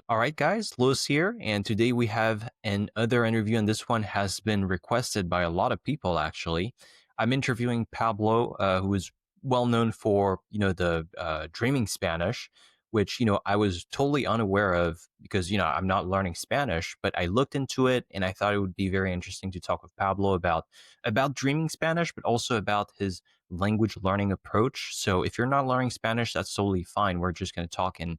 All right, guys, Lewis here, and today we have another interview, and this one has been requested by a lot of people. Actually, I'm interviewing Pablo, who is well known for the dreaming Spanish, which I was totally unaware of because I'm not learning Spanish, but I looked into it and I thought it would be very interesting to talk with Pablo about dreaming Spanish, but also about his language learning approach. So if you're not learning Spanish, that's totally fine. We're just going to talk in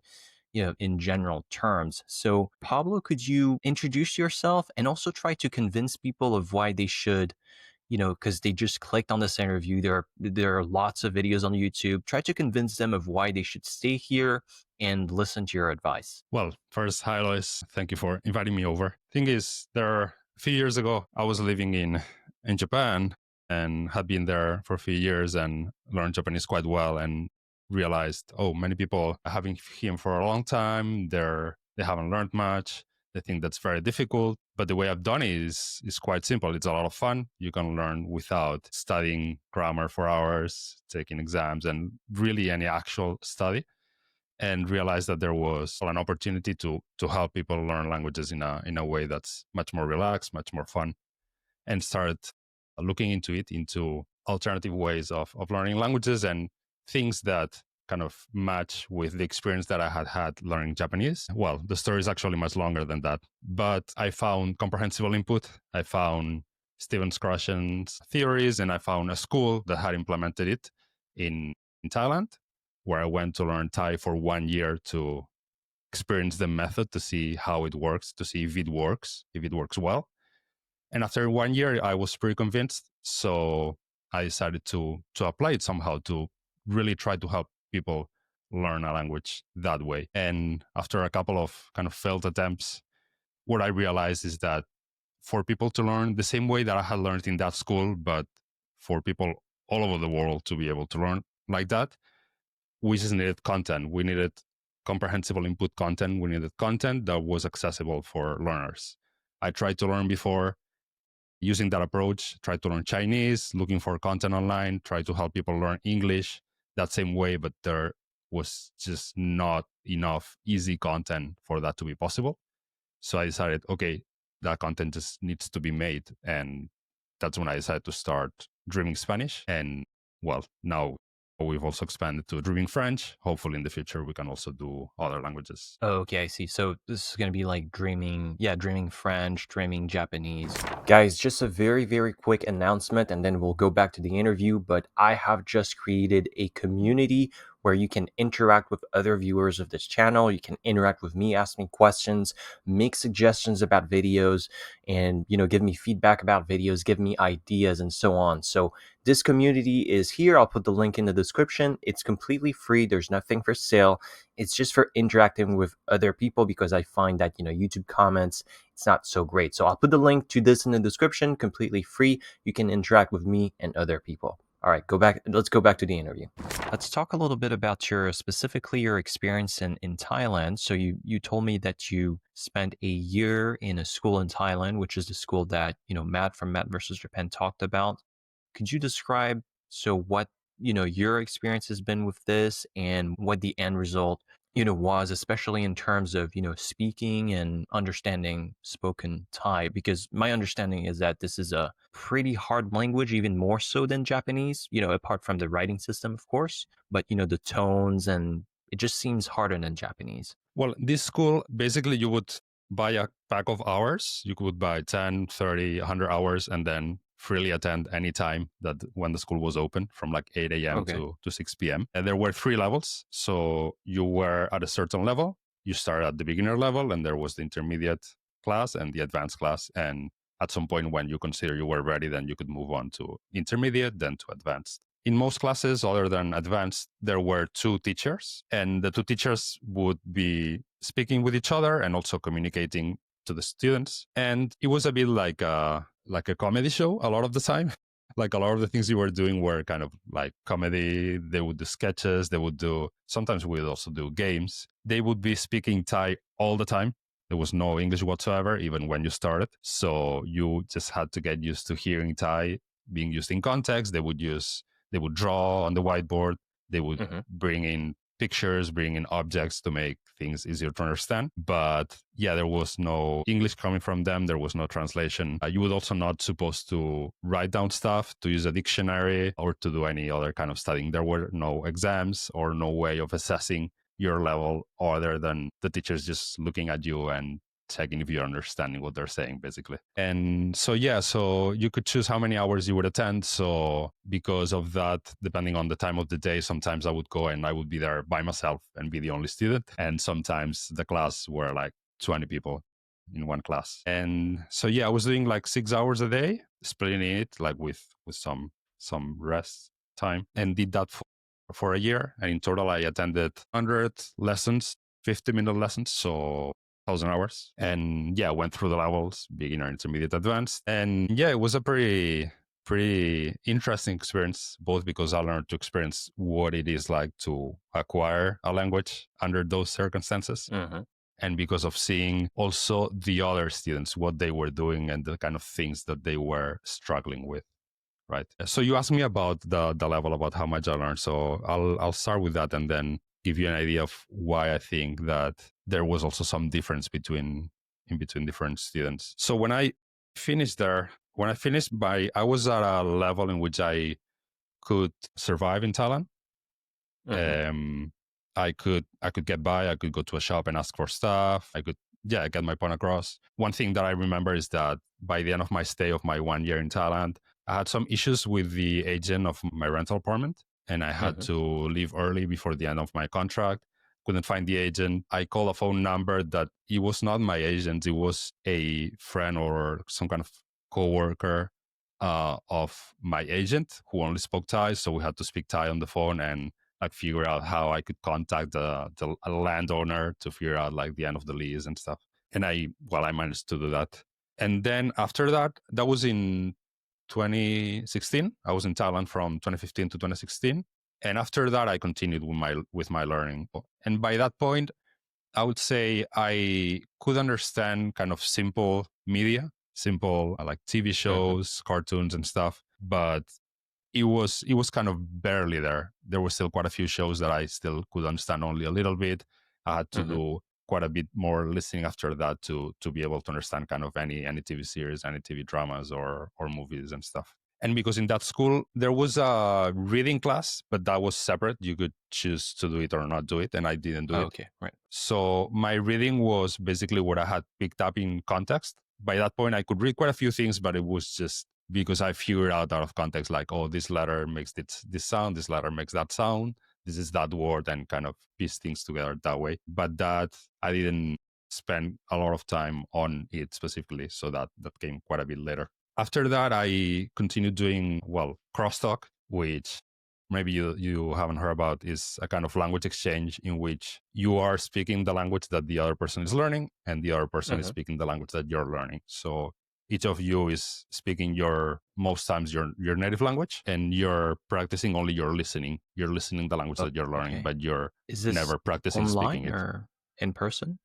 general terms. So, Pablo, could you introduce yourself and also try to convince people of why they should, because they just clicked on this interview. There are lots of videos on YouTube. Try to convince them of why they should stay here and listen to your advice. Well, first, hi, Lois. Thank you for inviting me over. Thing is, a few years ago, I was living in Japan and had been there for a few years and learned Japanese quite well and realized, oh, many people are having him for a long time. They haven't learned much. They think that's very difficult. But the way I've done it is quite simple. It's a lot of fun. You can learn without studying grammar for hours, taking exams, and really any actual study, and realized that there was an opportunity to help people learn languages in a way that's much more relaxed, much more fun, and started looking into alternative ways of learning languages and things that kind of match with the experience that I had learning Japanese. Well, the story is actually much longer than that, but I found comprehensible input. I found Stephen Krashen's theories, and I found a school that had implemented it in Thailand, where I went to learn Thai for 1 year to experience the method, to see how it works, to see if it works well. And after 1 year, I was pretty convinced. So I decided to apply it somehow, to really try to help people learn a language that way. And after a couple of kind of failed attempts, what I realized is that for people to learn the same way that I had learned in that school, but for people all over the world to be able to learn like that, we just needed content. We needed comprehensible input content. We needed content that was accessible for learners. I tried to learn before using that approach, tried to learn Chinese, looking for content online, tried to help people learn English that same way, but there was just not enough easy content for that to be possible. So I decided, okay, that content just needs to be made. And that's when I decided to start Dreaming Spanish. And well, now we've also expanded to Dreaming French. Hopefully in the future, we can also do other languages. Oh, okay, I see. So this is going to be like dreaming French, dreaming Japanese. Guys, just a very, very quick announcement and then we'll go back to the interview. But I have just created a community where you can interact with other viewers of this channel. You can interact with me, ask me questions, make suggestions about videos, and give me feedback about videos, give me ideas, and so on. So this community is here. I'll put the link in the description. It's completely free. There's nothing for sale. It's just for interacting with other people because I find that, YouTube comments, it's not so great. So I'll put the link to this in the description, completely free. You can interact with me and other people. All right, let's go back to the interview. Let's talk a little bit about specifically your experience in Thailand. So you told me that you spent a year in a school in Thailand, which is the school that, Matt from Matt versus Japan talked about. Could you describe what your experience has been with this and what the end result was, especially in terms of speaking and understanding spoken Thai? Because my understanding is that this is a pretty hard language, even more so than Japanese, apart from the writing system, of course, but the tones, and it just seems harder than Japanese. Well, this school, basically you would buy a pack of hours. You could buy 10, 30, 100 hours and then freely attend any time that when the school was open, from like 8 a.m. Okay. to 6 p.m. And there were 3 levels. So you were at a certain level. You started at the beginner level, and there was the intermediate class and the advanced class. And at some point when you consider you were ready, then you could move on to intermediate, then to advanced. In most classes, other than advanced, there were 2 teachers, and the 2 teachers would be speaking with each other and also communicating to the students. And it was a bit like a comedy show a lot of the time. Like a lot of the things you were doing were kind of like comedy. They would do sketches. Sometimes we would also do games. They would be speaking Thai all the time. There was no English whatsoever, even when you started. So you just had to get used to hearing Thai being used in context. They would draw on the whiteboard. They would bring in pictures, bring in objects to make things easier to understand. But yeah, there was no English coming from them. There was no translation. You would also not supposed to write down stuff, to use a dictionary, or to do any other kind of studying. There were no exams or no way of assessing your level other than the teachers just looking at you and checking if you're understanding what they're saying, basically. And so, yeah, so you could choose how many hours you would attend. So because of that, depending on the time of the day, sometimes I would go and I would be there by myself and be the only student. And sometimes the class were like 20 people in one class. And so, yeah, I was doing like 6 hours a day, splitting it like with some rest time, and did that for a year. And in total, I attended 100 lessons, 50-minute lessons. So 1,000 hours. And yeah, went through the levels, beginner, intermediate, advanced. And yeah, it was a pretty interesting experience, both because I learned to experience what it is like to acquire a language under those circumstances. Mm-hmm. And because of seeing also the other students, what they were doing and the kind of things that they were struggling with. Right. So you asked me about the level, about how much I learned. So I'll start with that and then give you an idea of why I think that there was also some difference between different students. So when I finished there, I was at a level in which I could survive in Thailand. Mm-hmm. I could get by. I could go to a shop and ask for stuff. I could, yeah, get my point across. One thing that I remember is that by the end of my stay of my 1 year in Thailand, I had some issues with the agent of my rental apartment, and I had Mm-hmm. to leave early before the end of my contract. Couldn't find the agent. I called a phone number that it was not my agent. It was a friend or some kind of coworker of my agent who only spoke Thai. So we had to speak Thai on the phone and like figure out how I could contact the landowner to figure out like the end of the lease and stuff. And I managed to do that. And then after that, that was in 2016. I was in Thailand from 2015 to 2016. And after that, I continued with my learning. And by that point, I would say I could understand kind of simple media, simple like TV Mm-hmm. shows, cartoons and stuff. But it was kind of barely there. There were still quite a few shows that I still could understand only a little bit. I had to Mm-hmm. do quite a bit more listening after that to be able to understand kind of any TV series, any TV dramas or movies and stuff. And because in that school there was a reading class, but that was separate. You could choose to do it or not do it, and I didn't do Oh, it. okay, right. So my reading was basically what I had picked up in context. By that point, I could read quite a few things, but it was just because I figured out of context, like, oh, this letter makes this sound, this letter makes that sound, this is that word, and kind of piece things together that way. But that I didn't spend a lot of time on it specifically, so that came quite a bit later. After that, I continued doing, well, crosstalk, which maybe you haven't heard about, is a kind of language exchange in which you are speaking the language that the other person is learning and the other person is Mm-hmm. speaking the language that you're learning. So each of you is speaking most times your native language, and you're practicing only your listening. You're listening the language Oh, that you're learning, okay. but you're Is this never practicing speaking online it. or in person?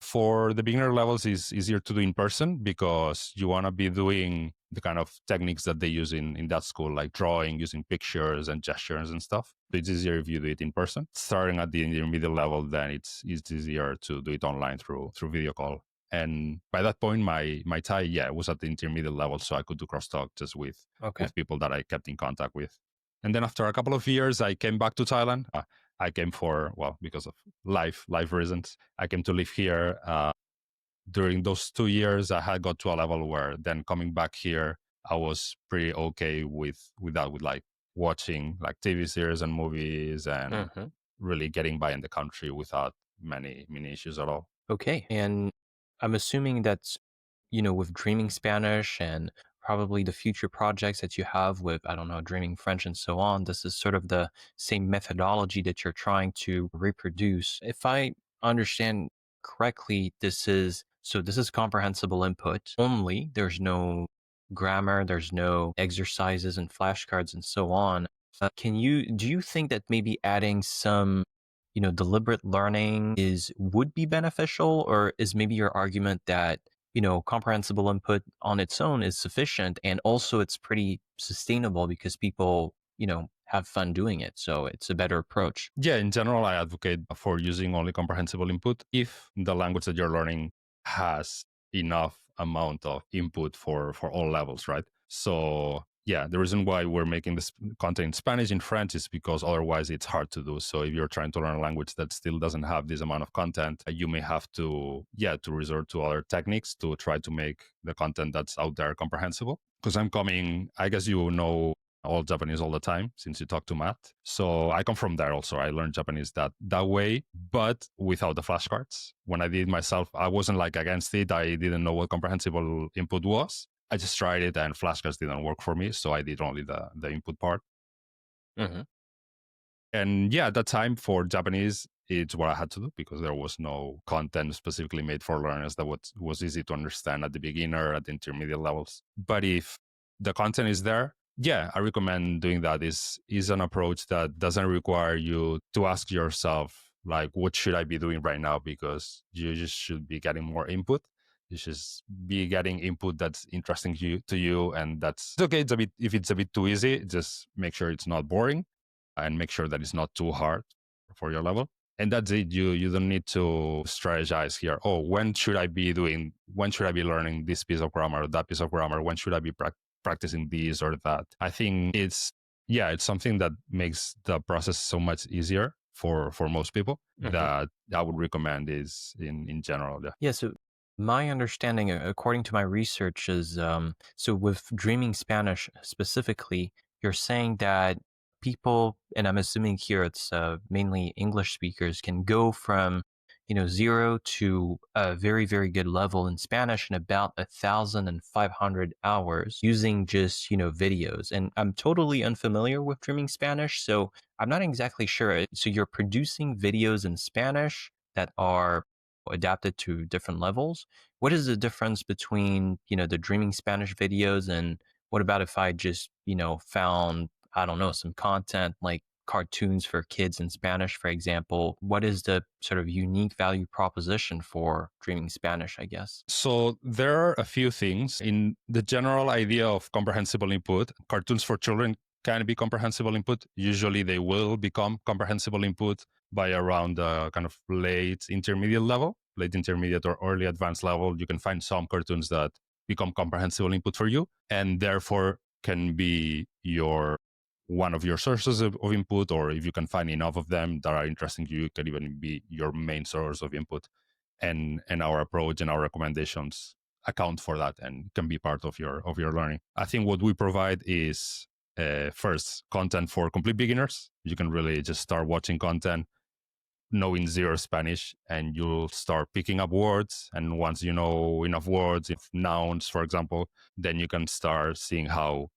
For the beginner levels, is easier to do in person because you want to be doing the kind of techniques that they use in that school, like drawing, using pictures and gestures and stuff. So it's easier if you do it in person. Starting at the intermediate level, then it's easier to do it online through video call. And by that point, my Thai, yeah, was at the intermediate level, so I could do crosstalk just with Okay. people that I kept in contact with. And then after a couple of years, I came back to Thailand. I came for, well, because of life reasons. I came to live here. During those 2 years, I had got to a level where then coming back here, I was pretty okay with that, with like watching like TV series and movies and Mm-hmm. really getting by in the country without many issues at all. Okay. And I'm assuming that's, you know, with Dreaming Spanish and probably the future projects that you have with, I don't know, Dreaming French and so on, this is sort of the same methodology that you're trying to reproduce. If I understand correctly, this is comprehensible input only. There's no grammar, there's no exercises and flashcards and so on. Do you think that maybe adding some, you know, deliberate learning would be beneficial, or is maybe your argument that, you know, comprehensible input on its own is sufficient and also it's pretty sustainable because people, you know, have fun doing it. So it's a better approach. Yeah, in general, I advocate for using only comprehensible input if the language that you're learning has enough amount of input for all levels, right? So yeah, the reason why we're making this content in Spanish, in French, is because otherwise it's hard to do. So if you're trying to learn a language that still doesn't have this amount of content, you may have to, yeah, to resort to other techniques to try to make the content that's out there comprehensible. Because I'm coming, I guess you know all Japanese all the time since you talk to Matt. So I come from there also. I learned Japanese that way, but without the flashcards. When I did myself, I wasn't like against it. I didn't know what comprehensible input was. I just tried it and flashcards didn't work for me. So I did only the input part. Hmm. And yeah, at that time for Japanese, it's what I had to do because there was no content specifically made for learners that was easy to understand at the beginner, at the intermediate levels. But if the content is there, yeah, I recommend doing that. Is an approach that doesn't require you to ask yourself like, what should I be doing right now? Because you just should be getting more input. You should be getting input that's interesting to you, and that's okay. It's a bit if it's a bit too easy, just make sure it's not boring and make sure that it's not too hard for your level. And that's it. You don't need to strategize here. Oh, when should I be learning this piece of grammar, or that piece of grammar? When should I be practicing this or that? I think it's something that makes the process so much easier for most people Hmm. that I would recommend is in general. Yeah. Yeah. So my understanding, according to my research, is so with Dreaming Spanish specifically, you're saying that people, and I'm assuming here it's mainly English speakers, can go from 0 to a very, very good level in Spanish in about 1,500 hours using just videos. And I'm totally unfamiliar with Dreaming Spanish, so I'm not exactly sure. So you're producing videos in Spanish that are adapted to different levels. What is the difference between, the Dreaming Spanish videos, and what about if I just, found, I don't know, some content like cartoons for kids in Spanish, for example? What is the sort of unique value proposition for Dreaming Spanish, I guess? So there are a few things in the general idea of comprehensible input. Cartoons for children can be comprehensible input. Usually they will become comprehensible input by around the kind of late intermediate or early advanced level. You can find some cartoons that become comprehensible input for you and therefore can be your one of your sources of input, or if you can find enough of them that are interesting to you, it can even be your main source of input. And our approach and our recommendations account for that and can be part of your learning. I think what we provide is first content for complete beginners. You can really just start watching content knowing zero Spanish, and you'll start picking up words. And once you know enough words, if nouns, for example, then you can start seeing how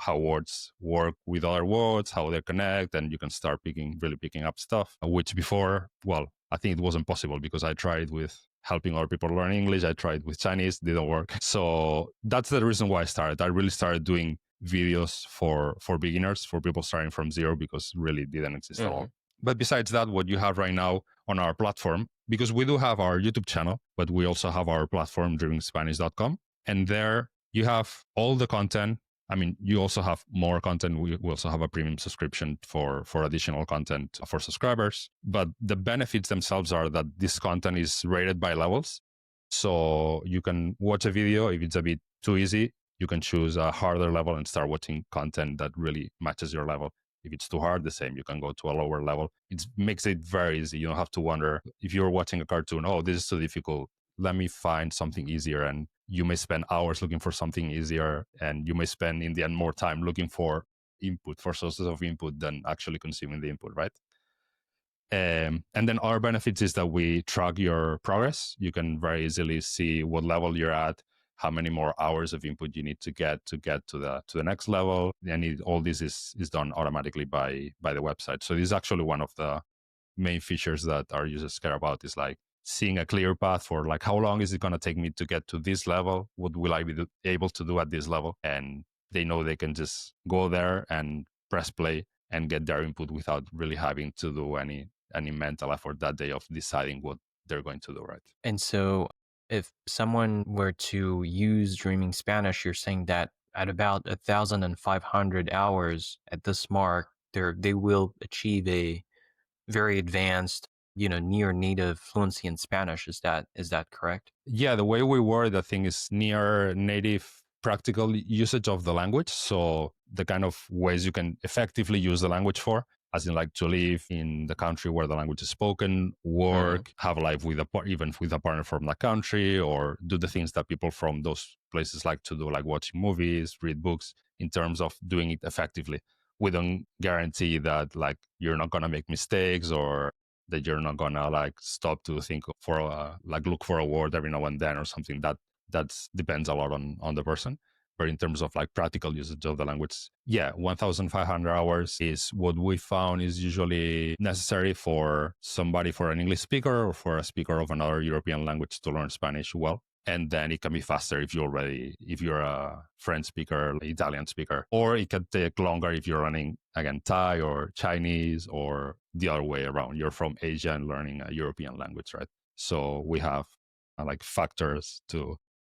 words work with other words, how they connect, and you can start really picking up stuff, which before, well, I think it wasn't possible because I tried with helping other people learn English. I tried with Chinese, didn't work. So that's the reason why I started. I really started doing videos for beginners, for people starting from zero, because really didn't exist at all. Hmm. But besides that, what you have right now on our platform, because we do have our YouTube channel, but we also have our platform, dreamingspanish.com. And there you have all the content. I mean, you also have more content. We also have a premium subscription for additional content for subscribers. But the benefits themselves are that this content is rated by levels. So you can watch a video. If it's a bit too easy, you can choose a harder level and start watching content that really matches your level. If it's too hard, the same. You can go to a lower level. It makes it very easy. You don't have to wonder if you're watching a cartoon, oh, this is too difficult. Let me find something easier. And you may spend hours looking for something easier. And you may spend, in the end, more time looking for input, for sources of input than actually consuming the input, right? And then our benefits is that we track your progress. You can very easily see what level you're at, how many more hours of input you need to get to the next level. And all this is done automatically by the website. So this is actually one of the main features that our users care about, is like seeing a clear path for like how long is it going to take me to get to this level? What will I be able to do at this level? And they know they can just go there and press play and get their input without really having to do any mental effort that day of deciding what they're going to do, right? And so if someone were to use Dreaming Spanish, you're saying that at about 1,500 hours at this mark, they will achieve a very advanced, near native fluency in Spanish. Is that correct? Yeah, the way we word the thing is near native practical usage of the language. So the kind of ways you can effectively use the language for, as in like to live in the country where the language is spoken, Hmm. work, have a life with even with a partner from that country, or do the things that people from those places like to do, like watching movies, read books, in terms of doing it effectively. We don't guarantee that like you're not gonna make mistakes or that you're not gonna like stop to think for like look for a word every now and then or something. That depends a lot on the person. But in terms of like practical usage of the language, yeah, 1,500 hours is what we found is usually necessary for somebody, for an English speaker or for a speaker of another European language to learn Spanish well. And then it can be faster if you're a French speaker, Italian speaker, or it can take longer if you're running again Thai or Chinese, or the other way around. You're from Asia and learning a European language, right? So we have like factors to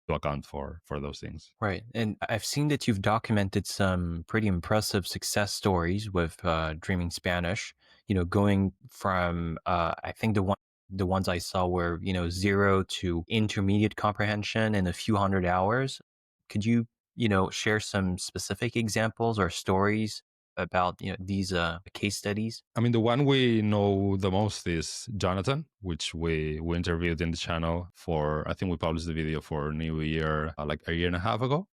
account for those things. Right. And I've seen that you've documented some pretty impressive success stories with Dreaming Spanish, going from, I think the ones I saw were, 0 to intermediate comprehension in a few hundred hours. Could you, share some specific examples or stories about, these case studies? I mean, the one we know the most is Jonathan, which we interviewed in the channel for, I think we published the video for New Year like a year and a half ago.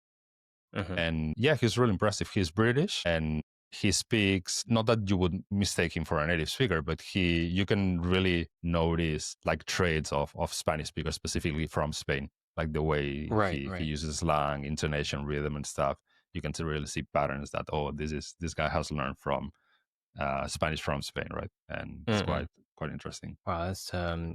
Hmm. And yeah, he's really impressive. He's British and he speaks, not that you would mistake him for a native speaker, but you can really notice like traits of Spanish speakers, specifically from Spain, like the way Right, he right. uses slang, intonation, rhythm, and stuff. You can really see patterns that, oh, this guy has learned from Spanish from Spain, right? And it's Hmm. quite interesting. Wow,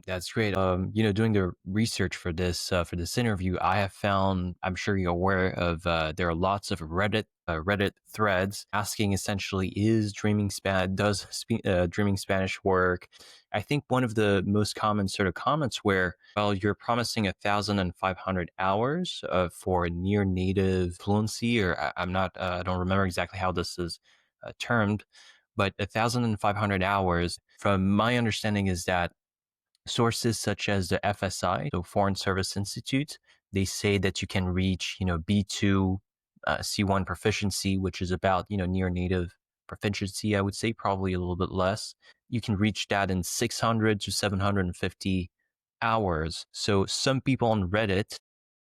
that's great. Doing the research for this interview, I have found, I'm sure you're aware of, there are lots of Reddit threads asking essentially, is Dreaming Spanish work? I think one of the most common sort of comments where, well, you're promising 1,500 hours for near native fluency, or I'm not, I don't remember exactly how this is termed, but 1,500 hours, from my understanding, is that sources such as the FSI, so Foreign Service Institute, they say that you can reach, B2, C1 proficiency, which is about, near native proficiency, I would say, probably a little bit less. You can reach that in 600 to 750 hours. So some people on Reddit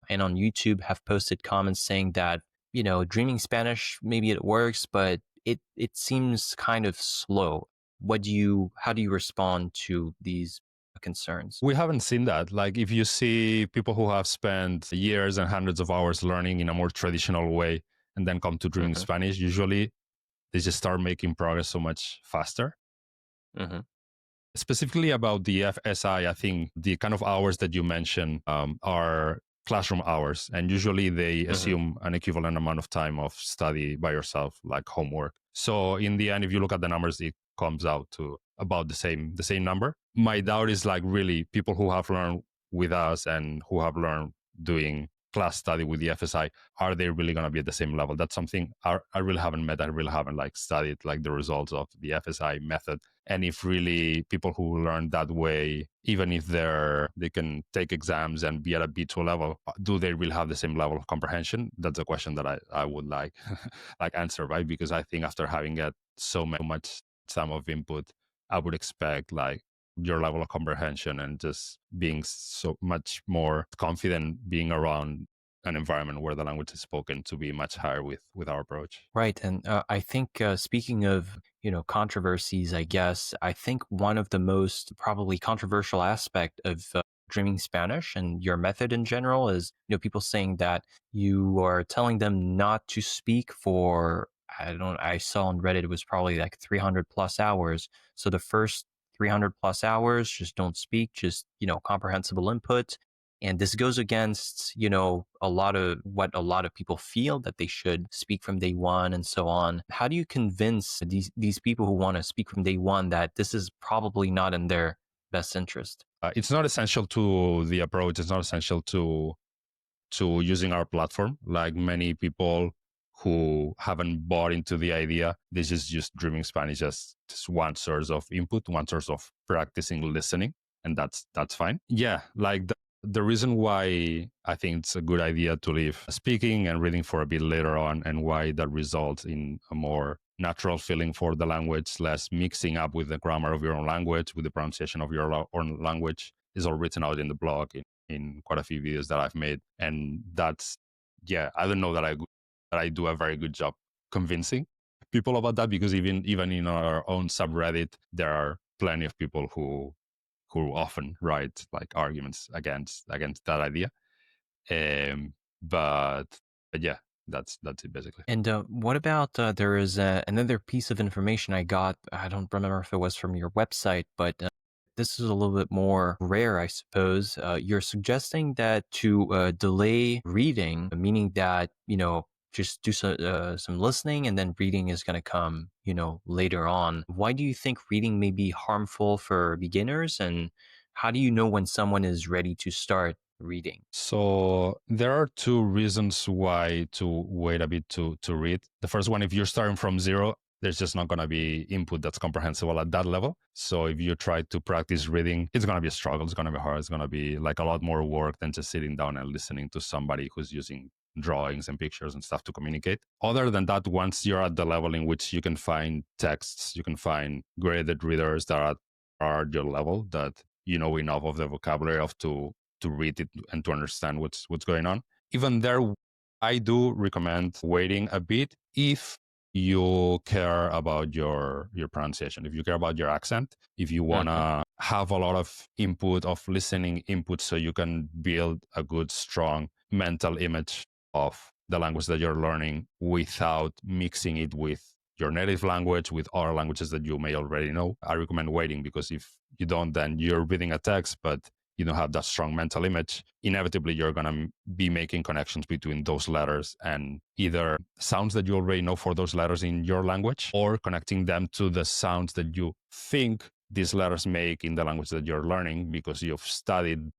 and on YouTube have posted comments saying that, Dreaming Spanish, maybe it works, but it seems kind of slow. How do you respond to these concerns? We haven't seen that. Like, if you see people who have spent years and hundreds of hours learning in a more traditional way and then come to Dreaming Hmm. Spanish, usually they just start making progress so much faster. Hmm. Specifically about the FSI, I think the kind of hours that you mentioned are classroom hours. And usually they Hmm. assume an equivalent amount of time of study by yourself, like homework. So in the end, if you look at the numbers, it comes out to about the same number. My doubt is like really people who have learned with us and who have learned doing class study with the FSI, are they really going to be at the same level? That's something I really haven't met. I really haven't like studied like the results of the FSI method. And if really people who learn that way, even if they can take exams and be at a B2 level, do they really have the same level of comprehension? That's a question that I would like like answer, right? Because I think after having get so much time of input, I would expect like your level of comprehension and just being so much more confident being around an environment where the language is spoken to be much higher with our approach. Right. And I think, speaking of, controversies, I guess, I think one of the most probably controversial aspect of Dreaming Spanish and your method in general is, people saying that you are telling them not to speak for, I saw on Reddit, it was probably like 300 plus hours. So the first 300 plus hours, just don't speak, just, comprehensible input. And this goes against, a lot of what a lot of people feel that they should speak from day one and so on. How do you convince these people who want to speak from day one that this is probably not in their best interest? It's not essential to the approach. It's not essential to using our platform. Like many people who haven't bought into the idea. This is just dreaming Spanish as just one source of input, one source of practicing listening, and that's fine. Yeah, like the reason why I think it's a good idea to leave speaking and reading for a bit later on, and why that results in a more natural feeling for the language, less mixing up with the grammar of your own language, with the pronunciation of your own language, is all written out in the blog in quite a few videos that I've made. And that's, yeah, I don't know that I do a very good job convincing people about that, because even in our own subreddit, there are plenty of people who often write like arguments against that idea. Um, but but yeah, that's it basically. And what about there is another piece of information I got. I don't remember if it was from your website, but this is a little bit more rare, I suppose. You're suggesting that to delay reading, meaning that, just do some listening and then reading is going to come, later on. Why do you think reading may be harmful for beginners? And how do you know when someone is ready to start reading? So there are two reasons why to wait a bit to read. The first one, if you're starting from zero, there's just not going to be input that's comprehensible at that level. So if you try to practice reading, it's going to be a struggle. It's going to be hard. It's going to be like a lot more work than just sitting down and listening to somebody who's using drawings and pictures and stuff to communicate. Other than that, once you're at the level in which you can find texts, you can find graded readers that are at your level, that you know enough of the vocabulary of to read it and to understand what's going on. Even there, I do recommend waiting a bit if you care about your pronunciation, if you care about your accent, if you want to have a lot of input, of listening input, so you can build a good, strong mental image of the language that you're learning without mixing it with your native language, with other languages that you may already know. I recommend waiting, because if you don't, then you're reading a text, but you don't have that strong mental image, inevitably you're going to be making connections between those letters and either sounds that you already know for those letters in your language, or connecting them to the sounds that you think these letters make in the language that you're learning, because you've studied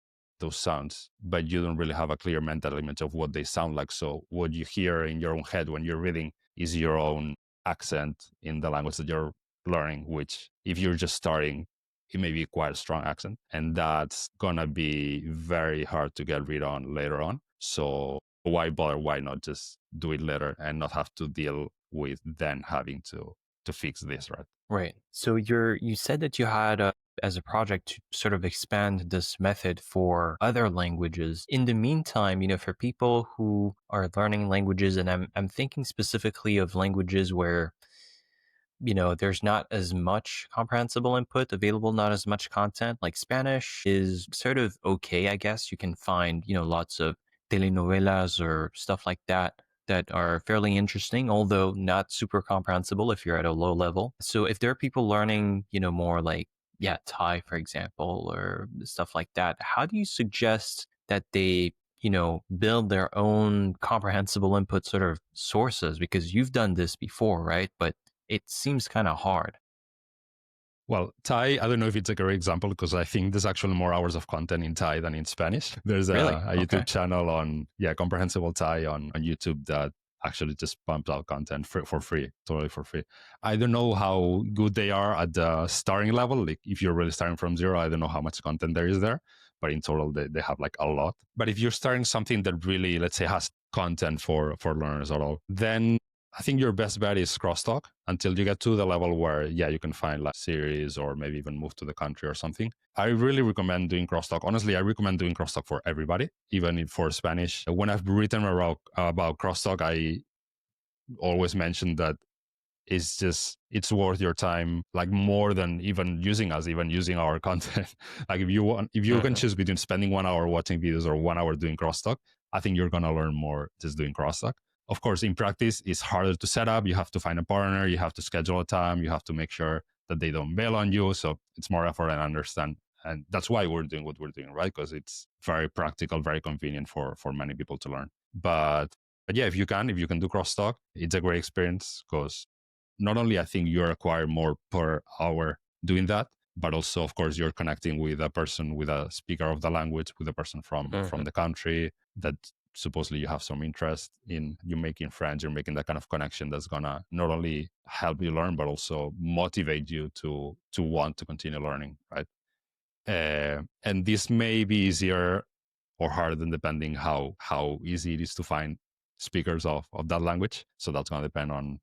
those sounds, but you don't really have a clear mental image of what they sound like. So what you hear in your own head when you're reading is your own accent in the language that you're learning, which if you're just starting, it may be quite a strong accent, and that's gonna be very hard to get rid on later on. So why bother? Why not just do it later and not have to deal with then having to fix this, right? Right. So you said that you had as a project to sort of expand this method for other languages. In the meantime, for people who are learning languages, and I'm thinking specifically of languages where there's not as much comprehensible input available, not as much content. Like Spanish is sort of okay, I guess. You can find, lots of telenovelas or stuff like that are fairly interesting, although not super comprehensible if you're at a low level. So if there are people learning, more like, yeah, Thai, for example, or stuff like that, how do you suggest that they build their own comprehensible input sort of sources? Because you've done this before, right? But it seems kind of hard. Well, Thai, I don't know if it's a great example, because I think there's actually more hours of content in Thai than in Spanish. There's Really? a Okay. YouTube channel on, Comprehensible Thai on YouTube that actually just pumps out content for free, totally for free. I don't know how good they are at the starting level. Like if you're really starting from zero, I don't know how much content there is there, but in total, they have like a lot. But if you're starting something that really, let's say, has content for learners at all, then I think your best bet is crosstalk until you get to the level where, yeah, you can find like series or maybe even move to the country or something. I really recommend doing crosstalk. Honestly, I recommend doing crosstalk for everybody, even if for Spanish. When I've written about crosstalk, I always mention that it's worth your time, like more than even using us, even using our content. Like if you can Hmm. choose between spending 1 hour watching videos or 1 hour doing crosstalk, I think you're going to learn more just doing crosstalk. Of course, in practice, it's harder to set up. You have to find a partner, you have to schedule a time, you have to make sure that they don't bail on you. So it's more effort, and understand. And that's why we're doing what we're doing, right? Because it's very practical, very convenient for many people to learn. But yeah, if you can do crosstalk, it's a great experience, because not only I think you acquire more per hour doing that, but also, of course, you're connecting with a person, with a speaker of the language, with a person from Hmm. the country that supposedly you have some interest in you making friends, you're making that kind of connection that's gonna not only help you learn but also motivate you to want to continue learning, right? And this may be easier or harder than depending how easy it is to find speakers of that language. So that's going to depend on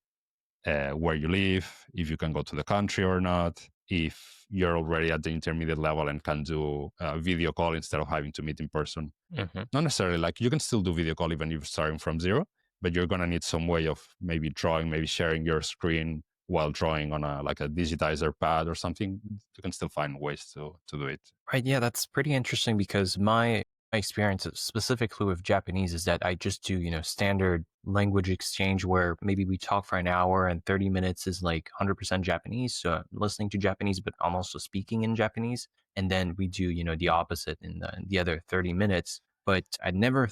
where you live, if you can go to the country or not, if you're already at the intermediate level and can do video call instead of having to meet in person. Hmm. Not necessarily, like you can still do video call even if you're starting from zero, but you're going to need some way of maybe drawing, maybe sharing your screen while drawing on a like a digitizer pad or something. You can still find ways to do it. Right. Yeah, that's pretty interesting because my experience specifically with Japanese is that I just do, standard language exchange where maybe we talk for an hour and 30 minutes is like 100% Japanese. So I'm listening to Japanese, but I'm also speaking in Japanese. And then we do, the opposite in the other 30 minutes. But I'd never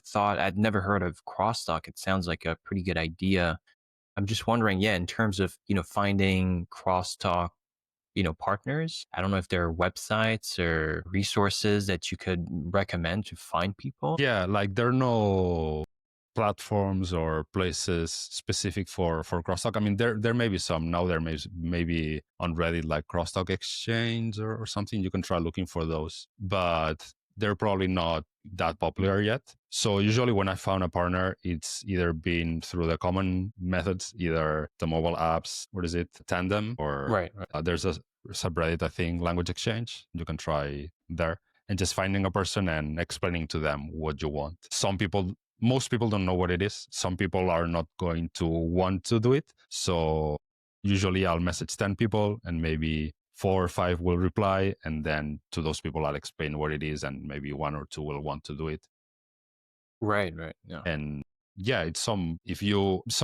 heard of crosstalk. It sounds like a pretty good idea. I'm just wondering, yeah, in terms of, finding crosstalk partners. I don't know if there are websites or resources that you could recommend to find people. Yeah, like there are no platforms or places specific for crosstalk. I mean, there may be some now. There maybe on Reddit like Crosstalk Exchange or something. You can try looking for those, but they're probably not that popular yet. So usually when I found a partner, it's either been through the common methods, either the mobile apps, what is it, Tandem, or Right, right. there's a subreddit, I think, Language Exchange. You can try there and just finding a person and explaining to them what you want. Most people don't know what it is. Some people are not going to want to do it. So usually I'll message 10 people and maybe 4 or 5 will reply. And then to those people, I'll explain what it is and maybe 1 or 2 will want to do it. Right, right. Yeah. And yeah, it's some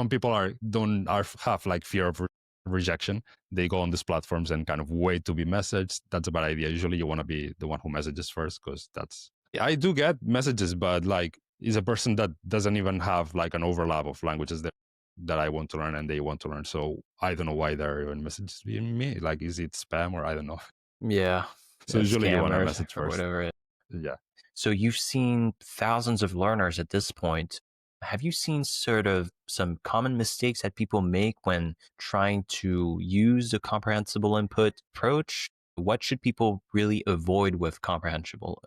people have like fear of rejection. They go on these platforms and kind of wait to be messaged. That's a bad idea. Usually you want to be the one who messages first, because I do get messages, but like is a person that doesn't even have like an overlap of languages that I want to learn and they want to learn. So I don't know why they're even messaging me. Like, is it spam or I don't know. Yeah. So Yeah, usually you want to scammers message or first. whatever. Yeah. So you've seen thousands of learners at this point. Have you seen sort of some common mistakes that people make when trying to use the comprehensible input approach? What should people really avoid with comprehensible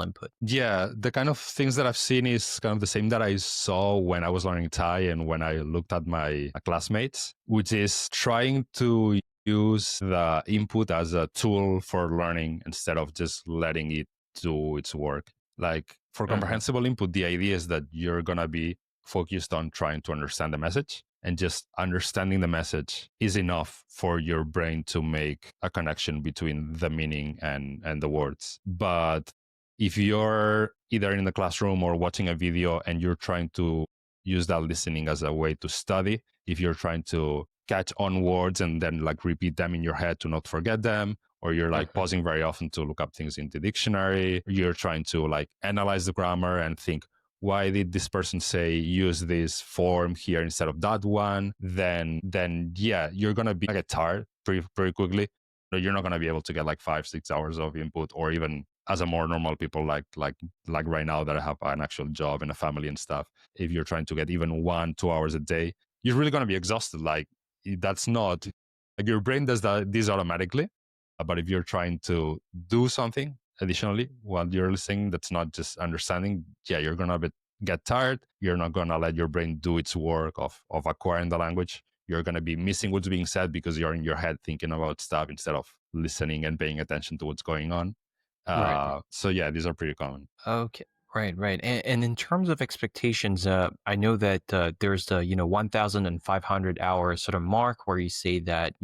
input? Yeah, the kind of things that I've seen is kind of the same that I saw when I was learning Thai and when I looked at my classmates, which is trying to use the input as a tool for learning instead of just letting it do its work. Like for Hmm. comprehensible input, the idea is that you're going to be focused on trying to understand the message, and just understanding the message is enough for your brain to make a connection between the meaning and the words. But if you're either in the classroom or watching a video and you're trying to use that listening as a way to study, if you're trying to catch on words and then like repeat them in your head to not forget them, or you're like Hmm. pausing very often to look up things in the dictionary, you're trying to like analyze the grammar and think, why did this person say use this form here instead of that one? Then yeah, you're gonna be get tired pretty quickly. You're not gonna be able to get like 5-6 hours of input, or even as a more normal people like right now that I have an actual job and a family and stuff. If you're trying to get even 1-2 hours a day, you're really gonna be exhausted. Like that's not like your brain does this automatically. But if you're trying to do something additionally while you're listening, that's not just understanding, yeah, you're gonna get tired. You're not gonna let your brain do its work of acquiring the language. You're gonna be missing what's being said because you're in your head thinking about stuff instead of listening and paying attention to what's going on. Right. So yeah, these are pretty common. Okay. Right, right. And in terms of expectations, I know that there's the, 1,500 hour sort of mark where you say that,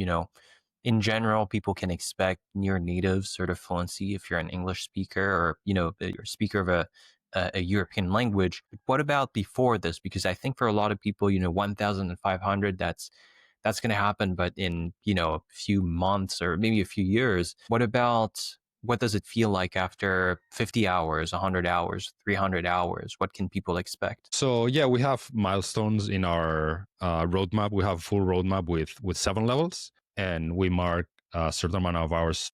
in general, people can expect near native sort of fluency if you're an English speaker or, you're a speaker of a European language. What about before this? Because I think for a lot of people, 1,500, that's going to happen, but in, a few months or maybe a few years. What does it feel like after 50 hours, 100 hours, 300 hours? What can people expect? So yeah, we have milestones in our roadmap. We have a full roadmap with 7 levels, and we mark a certain amount of hours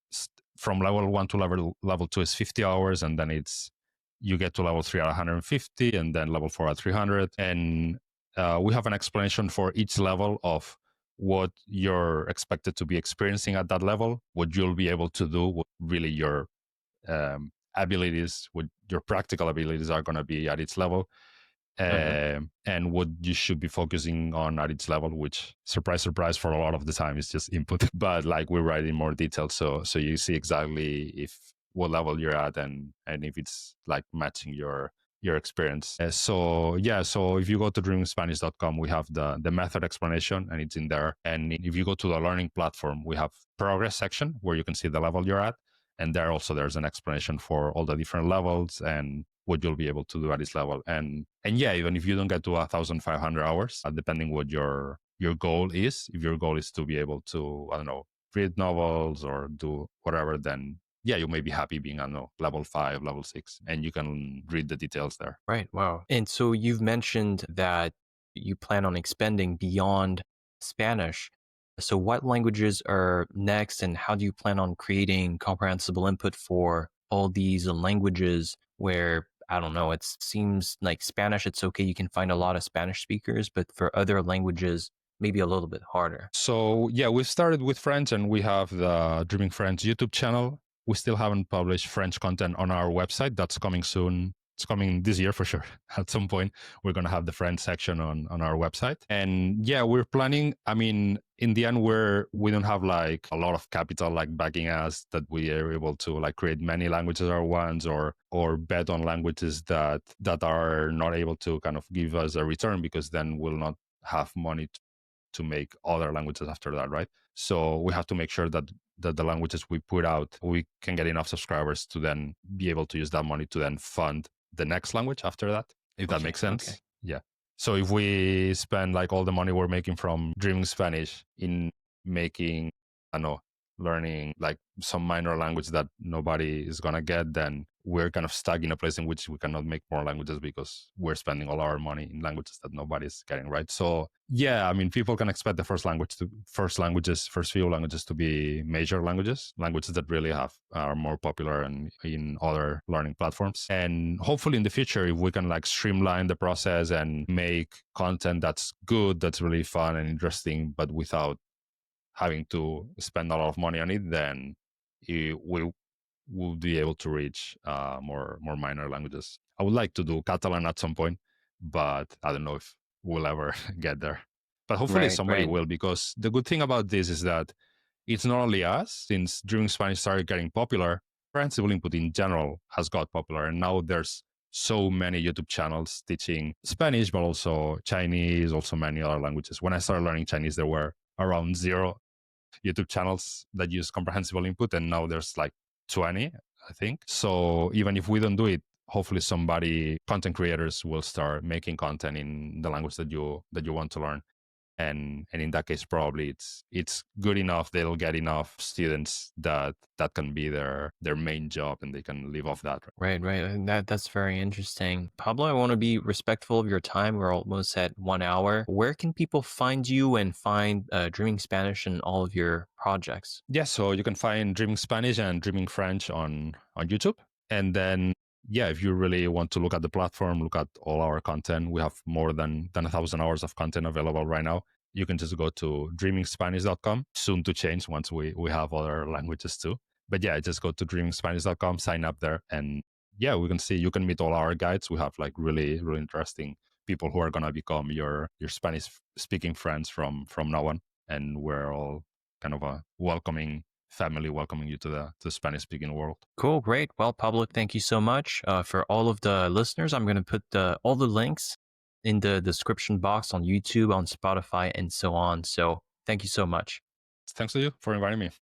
from level 1 to level 2 is 50 hours, and then it's you get to level 3 at 150, and then level 4 at 300. And we have an explanation for each level of what you're expected to be experiencing at that level, what you'll be able to do, what really your abilities, what your practical abilities are going to be at each level, Hmm. and what you should be focusing on at each level, which, surprise surprise, for a lot of the time is just input. But like, we write in more detail, so you see exactly if what level you're at, and if it's like matching your experience. So yeah, so if you go to dreamspanish.com, we have the method explanation, and it's in there. And if you go to the learning platform, we have progress section where you can see the level you're at, and there also there's an explanation for all the different levels and what you'll be able to do at this level. And yeah, even if you don't get to 1,500 hours, depending what your goal is, if your goal is to be able to, I don't know, read novels or do whatever, then yeah, you may be happy being, I don't know, level 5, level 6, and you can read the details there. Right. Wow. And so you've mentioned that you plan on expanding beyond Spanish. So what languages are next, and how do you plan on creating comprehensible input for all these languages where, I don't know, it seems like Spanish, it's okay. You can find a lot of Spanish speakers, but for other languages, maybe a little bit harder. So yeah, we started with French, and we have the Dreaming French YouTube channel. We still haven't published French content on our website. That's coming soon. It's coming this year for sure. At some point, we're going to have the French section on our website. And yeah, we're planning. I mean, in the end, we don't have like a lot of capital like backing us that we are able to like create many languages at once, or bet on languages that are not able to kind of give us a return, because then we'll not have money to make other languages after that, right? So we have to make sure that the languages we put out, we can get enough subscribers to then be able to use that money to then fund the next language after that, if that Okay. makes Okay. sense. Yeah. So if we spend like all the money we're making from Dreaming Spanish in making, I don't know, learning like some minor language that nobody is going to get, then we're kind of stuck in a place in which we cannot make more languages because we're spending all our money in languages that nobody's getting, right? So yeah, I mean, people can expect the first few languages to be major languages that really are more popular and in other learning platforms. And hopefully in the future, if we can like streamline the process and make content that's good, that's really fun and interesting, but without having to spend a lot of money on it, then we will be able to reach more minor languages. I would like to do Catalan at some point, but I don't know if we'll ever get there. But hopefully Right. somebody Right. will, because the good thing about this is that it's not only us. Since Dreaming Spanish started getting popular, comprehensible input in general has got popular, and now there's so many YouTube channels teaching Spanish, but also Chinese, also many other languages. When I started learning Chinese, there were around 0 YouTube channels that use comprehensible input, and now there's like 20, I think. So even if we don't do it, hopefully content creators will start making content in the language that you want to learn. And in that case, probably it's good enough. They'll get enough students that can be their main job, and they can live off that. Right, right. And that's very interesting. Pablo, I want to be respectful of your time. We're almost at 1 hour. Where can people find you and find Dreaming Spanish and all of your projects? Yeah, so you can find Dreaming Spanish and Dreaming French on YouTube. And then yeah, if you really want to look at the platform, look at all our content, we have more than 1,000 hours of content available right now. You can just go to dreamingspanish.com, soon to change once we have other languages too. But yeah, just go to dreamingspanish.com, sign up there, and yeah, you can meet all our guides. We have like really, really interesting people who are gonna become your Spanish speaking friends from now on. And we're all kind of a welcoming family, welcoming you to the Spanish speaking world. Cool, great. Well, Pablo, thank you so much. For all of the listeners, I'm going to put all the links in the description box on YouTube, on Spotify, and so on. So thank you so much. Thanks to you for inviting me.